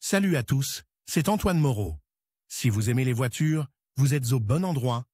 Salut à tous, c'est Antoine Moreau. Si vous aimez les voitures, vous êtes au bon endroit.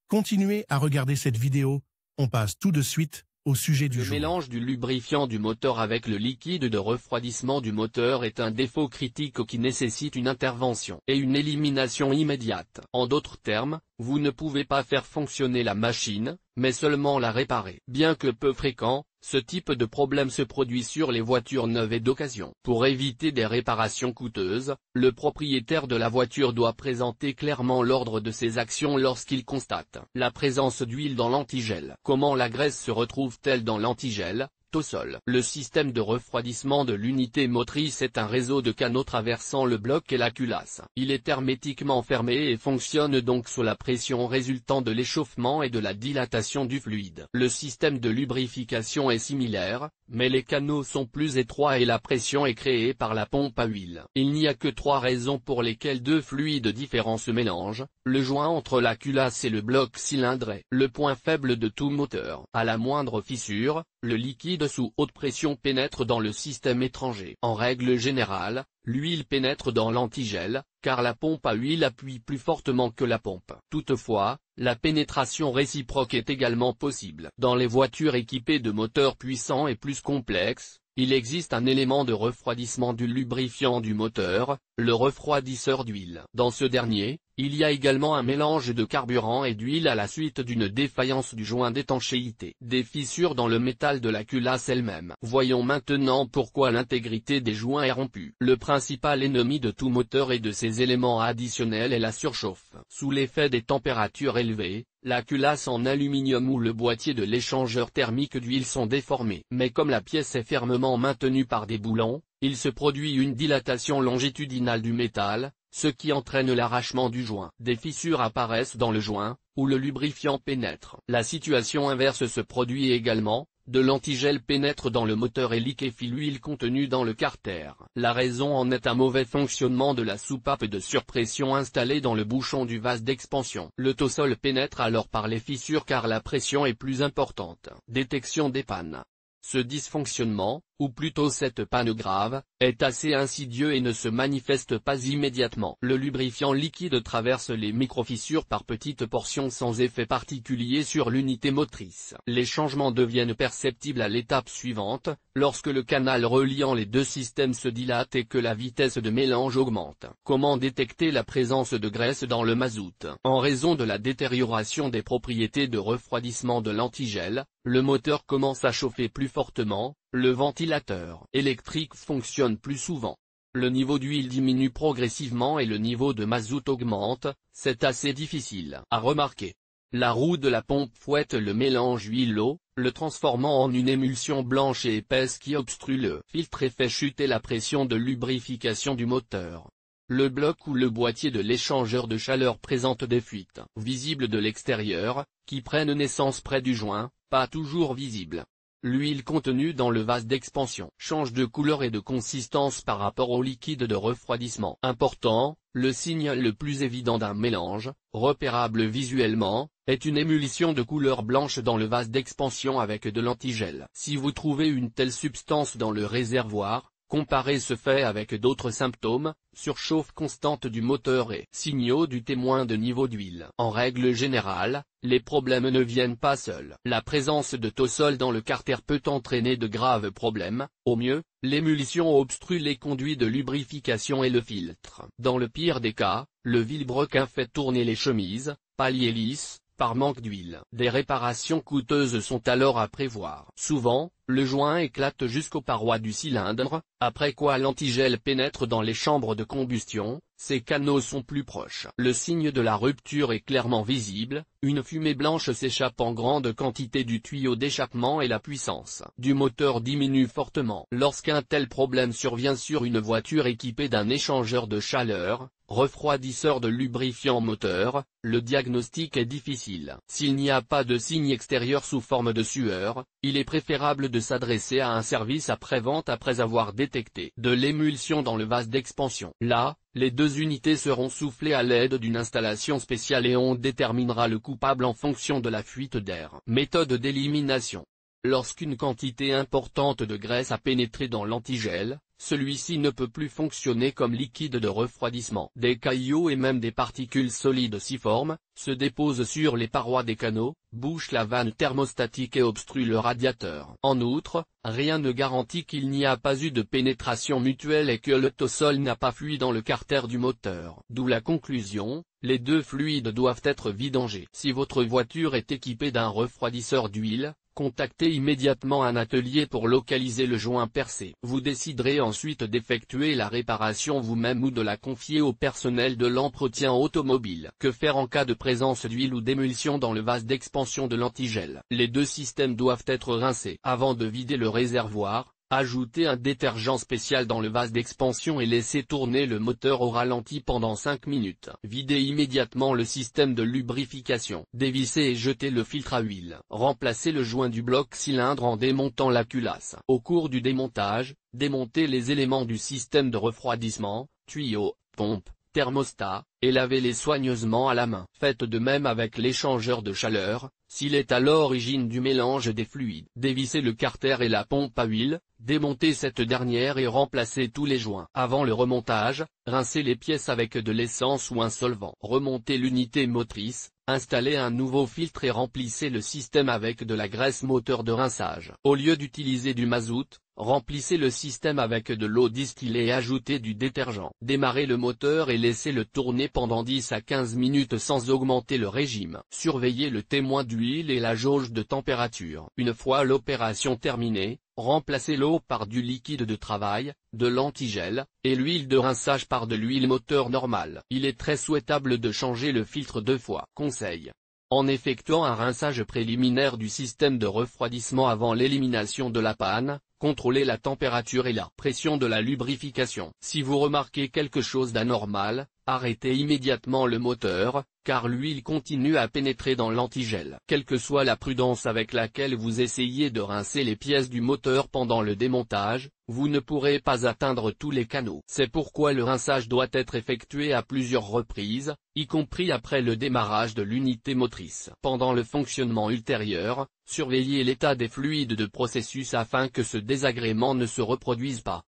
Continuez à regarder cette vidéo, on passe tout de suite au sujet du jour. Le mélange du lubrifiant du moteur avec le liquide de refroidissement du moteur est un défaut critique qui nécessite une intervention et une élimination immédiate. En d'autres termes, vous ne pouvez pas faire fonctionner la machine, mais seulement la réparer. Bien que peu fréquent, ce type de problème se produit sur les voitures neuves et d'occasion. Pour éviter des réparations coûteuses, le propriétaire de la voiture doit présenter clairement l'ordre de ses actions lorsqu'il constate la présence d'huile dans l'antigel. Comment la graisse se retrouve-t-elle dans l'antigel ? Tosol. Le système de refroidissement de l'unité motrice est un réseau de canaux traversant le bloc et la culasse. Il est hermétiquement fermé et fonctionne donc sous la pression résultant de l'échauffement et de la dilatation du fluide. Le système de lubrification est similaire, mais les canaux sont plus étroits et la pression est créée par la pompe à huile. Il n'y a que trois raisons pour lesquelles deux fluides différents se mélangent: le joint entre la culasse et le bloc cylindré. Le point faible de tout moteur. À la moindre fissure, le liquide sous haute pression pénètre dans le système étranger. En règle générale, l'huile pénètre dans l'antigel, car la pompe à huile appuie plus fortement que la pompe. Toutefois, la pénétration réciproque est également possible. Dans les voitures équipées de moteurs puissants et plus complexes, il existe un élément de refroidissement du lubrifiant du moteur, le refroidisseur d'huile. Dans ce dernier, il y a également un mélange de carburant et d'huile à la suite d'une défaillance du joint d'étanchéité. Des fissures dans le métal de la culasse elle-même. Voyons maintenant pourquoi l'intégrité des joints est rompue. Le principal ennemi de tout moteur et de ses éléments additionnels est la surchauffe. Sous l'effet des températures élevées, la culasse en aluminium ou le boîtier de l'échangeur thermique d'huile sont déformés. Mais comme la pièce est fermement maintenue par des boulons, il se produit une dilatation longitudinale du métal, ce qui entraîne l'arrachement du joint. Des fissures apparaissent dans le joint, où le lubrifiant pénètre. La situation inverse se produit également, de l'antigel pénètre dans le moteur et liquéfie l'huile contenue dans le carter. La raison en est un mauvais fonctionnement de la soupape de surpression installée dans le bouchon du vase d'expansion. Le tosol pénètre alors par les fissures car la pression est plus importante. Détection des pannes. Ce dysfonctionnement, ou plutôt cette panne grave, est assez insidieux et ne se manifeste pas immédiatement. Le lubrifiant liquide traverse les microfissures par petites portions sans effet particulier sur l'unité motrice. Les changements deviennent perceptibles à l'étape suivante, lorsque le canal reliant les deux systèmes se dilate et que la vitesse de mélange augmente. Comment détecter la présence de graisse dans le mazout? En raison de la détérioration des propriétés de refroidissement de l'antigel, le moteur commence à chauffer plus fortement, le ventilateur électrique fonctionne plus souvent. Le niveau d'huile diminue progressivement et le niveau de mazout augmente, c'est assez difficile à remarquer. La roue de la pompe fouette le mélange huile-eau, le transformant en une émulsion blanche et épaisse qui obstrue le filtre et fait chuter la pression de lubrification du moteur. Le bloc ou le boîtier de l'échangeur de chaleur présente des fuites visibles de l'extérieur, qui prennent naissance près du joint, pas toujours visibles. L'huile contenue dans le vase d'expansion change de couleur et de consistance par rapport au liquide de refroidissement. Important, le signe le plus évident d'un mélange, repérable visuellement, est une émulsion de couleur blanche dans le vase d'expansion avec de l'antigel. Si vous trouvez une telle substance dans le réservoir, comparez ce fait avec d'autres symptômes, surchauffe constante du moteur et signaux du témoin de niveau d'huile. En règle générale, les problèmes ne viennent pas seuls. La présence de tosol dans le carter peut entraîner de graves problèmes. Au mieux, l'émulsion obstrue les conduits de lubrification et le filtre. Dans le pire des cas, le vilebrequin fait tourner les chemises, paliers lisses, par manque d'huile. Des réparations coûteuses sont alors à prévoir. Souvent, le joint éclate jusqu'aux parois du cylindre, après quoi l'antigel pénètre dans les chambres de combustion, ces canaux sont plus proches. Le signe de la rupture est clairement visible, une fumée blanche s'échappe en grande quantité du tuyau d'échappement et la puissance du moteur diminue fortement. Lorsqu'un tel problème survient sur une voiture équipée d'un échangeur de chaleur, refroidisseur de lubrifiant moteur, le diagnostic est difficile. S'il n'y a pas de signe extérieur sous forme de sueur, il est préférable de s'adresser à un service après-vente après avoir détecté de l'émulsion dans le vase d'expansion. Là, les deux unités seront soufflées à l'aide d'une installation spéciale et on déterminera le coupable en fonction de la fuite d'air. Méthode d'élimination. Lorsqu'une quantité importante de graisse a pénétré dans l'antigel, celui-ci ne peut plus fonctionner comme liquide de refroidissement. Des cailloux et même des particules solides s'y forment, se déposent sur les parois des canaux, bouchent la vanne thermostatique et obstruent le radiateur. En outre, rien ne garantit qu'il n'y a pas eu de pénétration mutuelle et que le tossol n'a pas fui dans le carter du moteur. D'où la conclusion, les deux fluides doivent être vidangés. Si votre voiture est équipée d'un refroidisseur d'huile, contactez immédiatement un atelier pour localiser le joint percé. Vous déciderez ensuite d'effectuer la réparation vous-même ou de la confier au personnel de l'entretien automobile. Que faire en cas de présence d'huile ou d'émulsion dans le vase d'expansion de l'antigel? Les deux systèmes doivent être rincés. Avant de vider le réservoir, ajoutez un détergent spécial dans le vase d'expansion et laissez tourner le moteur au ralenti pendant 5 minutes. Videz immédiatement le système de lubrification. Dévissez et jetez le filtre à huile. Remplacez le joint du bloc cylindre en démontant la culasse. Au cours du démontage, démontez les éléments du système de refroidissement, tuyaux, pompes, thermostat, et lavez-les soigneusement à la main. Faites de même avec l'échangeur de chaleur, s'il est à l'origine du mélange des fluides. Dévissez le carter et la pompe à huile, démontez cette dernière et remplacez tous les joints. Avant le remontage, rincez les pièces avec de l'essence ou un solvant. Remontez l'unité motrice, installez un nouveau filtre et remplissez le système avec de la graisse moteur de rinçage. Au lieu d'utiliser du mazout, remplissez le système avec de l'eau distillée et ajoutez du détergent. Démarrez le moteur et laissez-le tourner pendant 10 à 15 minutes sans augmenter le régime. Surveillez le témoin d'huile et la jauge de température. Une fois l'opération terminée, remplacez l'eau par du liquide de travail, de l'antigel, et l'huile de rinçage par de l'huile moteur normale. Il est très souhaitable de changer le filtre 2 fois. Conseil. En effectuant un rinçage préliminaire du système de refroidissement avant l'élimination de la panne, contrôlez la température et la pression de la lubrification. Si vous remarquez quelque chose d'anormal, arrêtez immédiatement le moteur, car l'huile continue à pénétrer dans l'antigel. Quelle que soit la prudence avec laquelle vous essayez de rincer les pièces du moteur pendant le démontage, vous ne pourrez pas atteindre tous les canaux. C'est pourquoi le rinçage doit être effectué à plusieurs reprises, y compris après le démarrage de l'unité motrice. Pendant le fonctionnement ultérieur, surveillez l'état des fluides de processus afin que ce désagrément ne se reproduise pas.